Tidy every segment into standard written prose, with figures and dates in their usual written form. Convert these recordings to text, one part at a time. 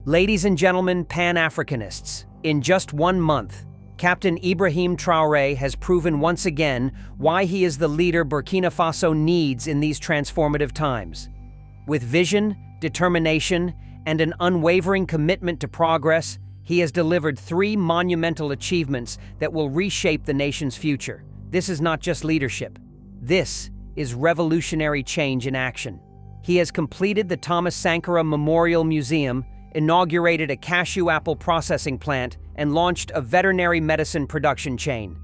Ladies and gentlemen, Pan-Africanists, in just 1 month, Captain Ibrahim Traoré has proven once again why he is the leader Burkina Faso needs in these transformative times. With vision, determination, and an unwavering commitment to progress, he has delivered 3 monumental achievements that will reshape the nation's future. This is not just leadership. This is revolutionary change in action. He has completed the Thomas Sankara Museum, inaugurated a cashew apple processing plant, and launched a veterinary medicine production chain.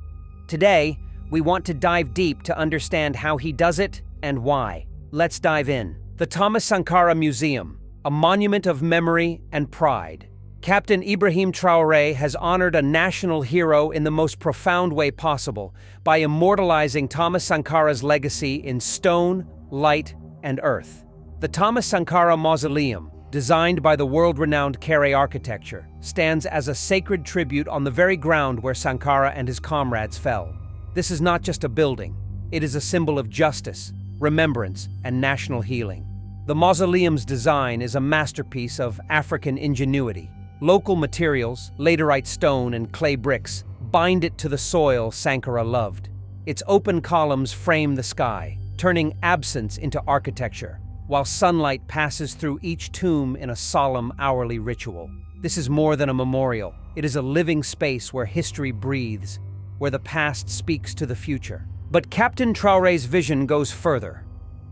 Today, we want to dive deep to understand how he does it and why. Let's dive in. The Thomas Sankara Museum, a monument of memory and pride. Captain Ibrahim Traoré has honored a national hero in the most profound way possible by immortalizing Thomas Sankara's legacy in stone, light, and earth. The Thomas Sankara Mausoleum, designed by the world-renowned Carré architecture, stands as a sacred tribute on the very ground where Sankara and his comrades fell. This is not just a building. It is a symbol of justice, remembrance, and national healing. The mausoleum's design is a masterpiece of African ingenuity. Local materials, laterite stone and clay bricks, bind it to the soil Sankara loved. Its open columns frame the sky, turning absence into architecture, while sunlight passes through each tomb in a solemn hourly ritual. This is more than a memorial. It is a living space where history breathes, where the past speaks to the future. But Captain Traoré's vision goes further.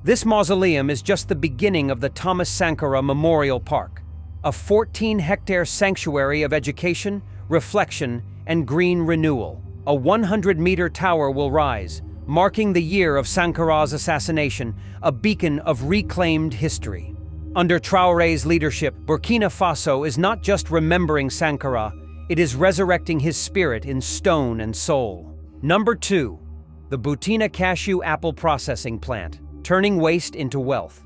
This mausoleum is just the beginning of the Thomas Sankara Memorial Park, a 14-hectare sanctuary of education, reflection, and green renewal. A 100-meter tower will rise, marking the year of Sankara's assassination, a beacon of reclaimed history. Under Traoré's leadership, Burkina Faso is not just remembering Sankara, it is resurrecting his spirit in stone and soul. Number 2. The Burkina Cashew Apple Processing Plant, turning waste into wealth.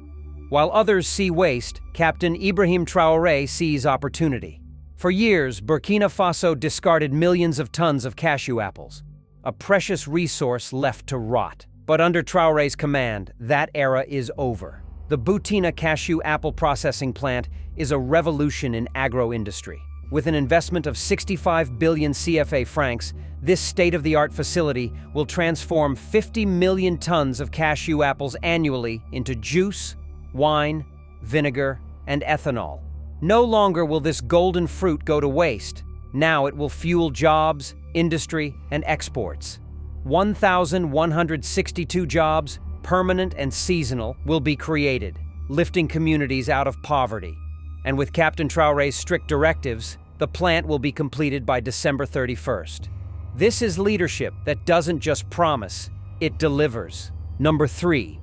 While others see waste, Captain Ibrahim Traoré sees opportunity. For years, Burkina Faso discarded millions of tons of cashew apples, a precious resource left to rot. But under Traoré's command, that era is over. The Burkina Cashew Apple Processing Plant is a revolution in agro-industry. With an investment of 65 billion CFA francs, this state-of-the-art facility will transform 50 million tons of cashew apples annually into juice, wine, vinegar, and ethanol. No longer will this golden fruit go to waste. Now it will fuel jobs, industry, and exports. 1,162 jobs, permanent and seasonal, will be created, lifting communities out of poverty. And with Captain Traoré's strict directives, the plant will be completed by December 31st. This is leadership that doesn't just promise, it delivers. Number 3.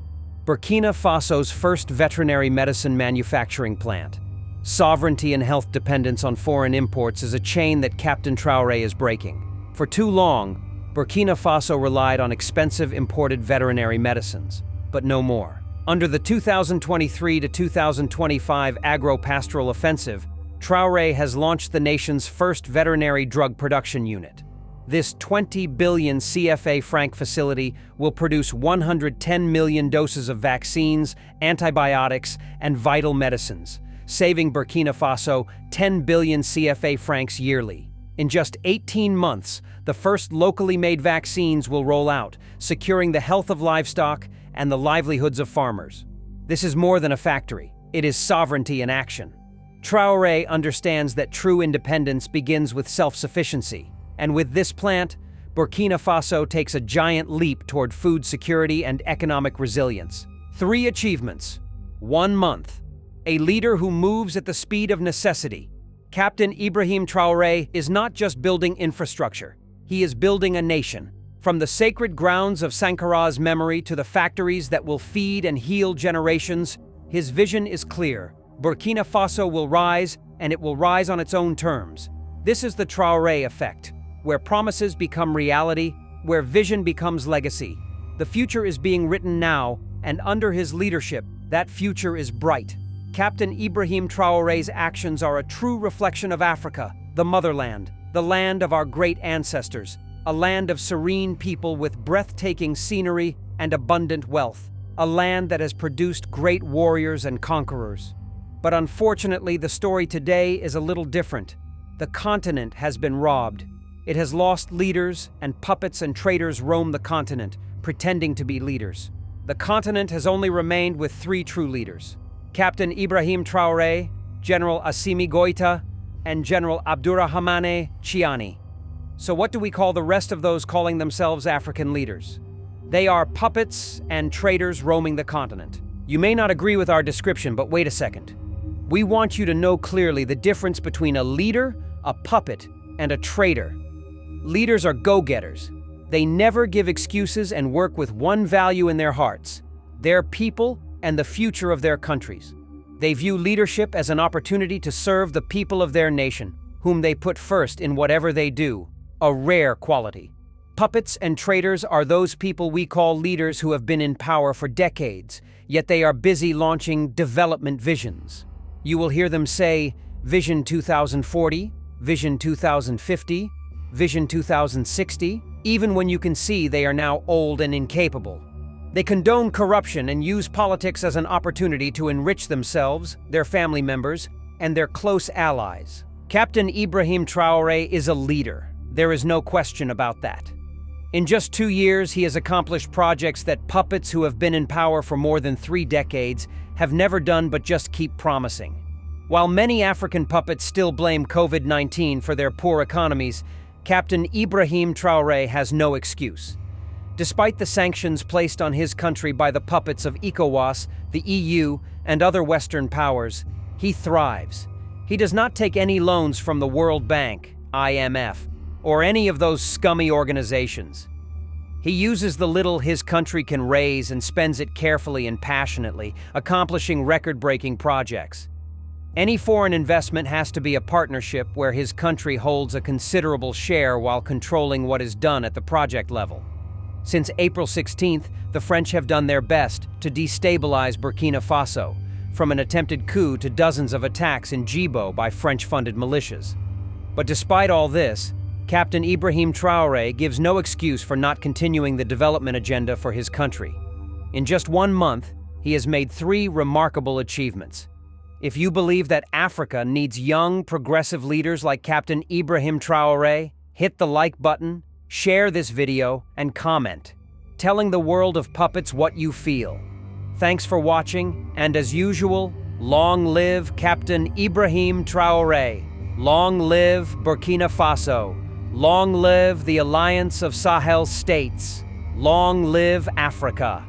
Burkina Faso's first veterinary medicine manufacturing plant. Sovereignty and health dependence on foreign imports is a chain that Captain Traoré is breaking. For too long, Burkina Faso relied on expensive imported veterinary medicines, but no more. Under the 2023 to 2025 agro-pastoral offensive, Traoré has launched the nation's first veterinary drug production unit. This 20 billion CFA franc facility will produce 110 million doses of vaccines, antibiotics, and vital medicines, saving Burkina Faso 10 billion CFA francs yearly. In just 18 months, the first locally made vaccines will roll out, securing the health of livestock and the livelihoods of farmers. This is more than a factory. It is sovereignty in action. Traoré understands that true independence begins with self-sufficiency. And with this plant, Burkina Faso takes a giant leap toward food security and economic resilience. 3 achievements. 1 month. A leader who moves at the speed of necessity. Captain Ibrahim Traoré is not just building infrastructure. He is building a nation. From the sacred grounds of Sankara's memory to the factories that will feed and heal generations, his vision is clear. Burkina Faso will rise, and it will rise on its own terms. This is the Traoré effect, where promises become reality, where vision becomes legacy. The future is being written now, and under his leadership, that future is bright. Captain Ibrahim Traoré's actions are a true reflection of Africa, the motherland, the land of our great ancestors, a land of serene people with breathtaking scenery and abundant wealth, a land that has produced great warriors and conquerors. But unfortunately, the story today is a little different. The continent has been robbed. It has lost leaders, and puppets and traitors roam the continent, pretending to be leaders. The continent has only remained with 3 true leaders: Captain Ibrahim Traoré, General Assimi Goïta, and General Abdurrahmane Tchiani. So what do we call the rest of those calling themselves African leaders? They are puppets and traitors roaming the continent. You may not agree with our description, but wait a second. We want you to know clearly the difference between a leader, a puppet, and a traitor. Leaders are go-getters. They never give excuses and work with one value in their hearts: their people and the future of their countries. They view leadership as an opportunity to serve the people of their nation, whom they put first in whatever they do, a rare quality. Puppets and traitors are those people we call leaders who have been in power for decades, yet they are busy launching development visions. You will hear them say, Vision 2040, Vision 2050, Vision 2060, even when you can see they are now old and incapable. They condone corruption and use politics as an opportunity to enrich themselves, their family members, and their close allies. Captain Ibrahim Traoré is a leader. There is no question about that. In just 2 years, he has accomplished projects that puppets who have been in power for more than 3 decades have never done but just keep promising. While many African puppets still blame COVID-19 for their poor economies, Captain Ibrahim Traoré has no excuse. Despite the sanctions placed on his country by the puppets of ECOWAS, the EU, and other Western powers, he thrives. He does not take any loans from the World Bank, IMF, or any of those scummy organizations. He uses the little his country can raise and spends it carefully and passionately, accomplishing record-breaking projects. Any foreign investment has to be a partnership where his country holds a considerable share while controlling what is done at the project level. Since April 16th, the French have done their best to destabilize Burkina Faso, from an attempted coup to dozens of attacks in Djibo by French-funded militias. But despite all this, Captain Ibrahim Traoré gives no excuse for not continuing the development agenda for his country. In just 1 month, he has made 3 remarkable achievements. If you believe that Africa needs young, progressive leaders like Captain Ibrahim Traoré, hit the like button, share this video, and comment, telling the world of puppets what you feel. Thanks for watching, and as usual, long live Captain Ibrahim Traoré. Long live Burkina Faso. Long live the Alliance of Sahel States. Long live Africa.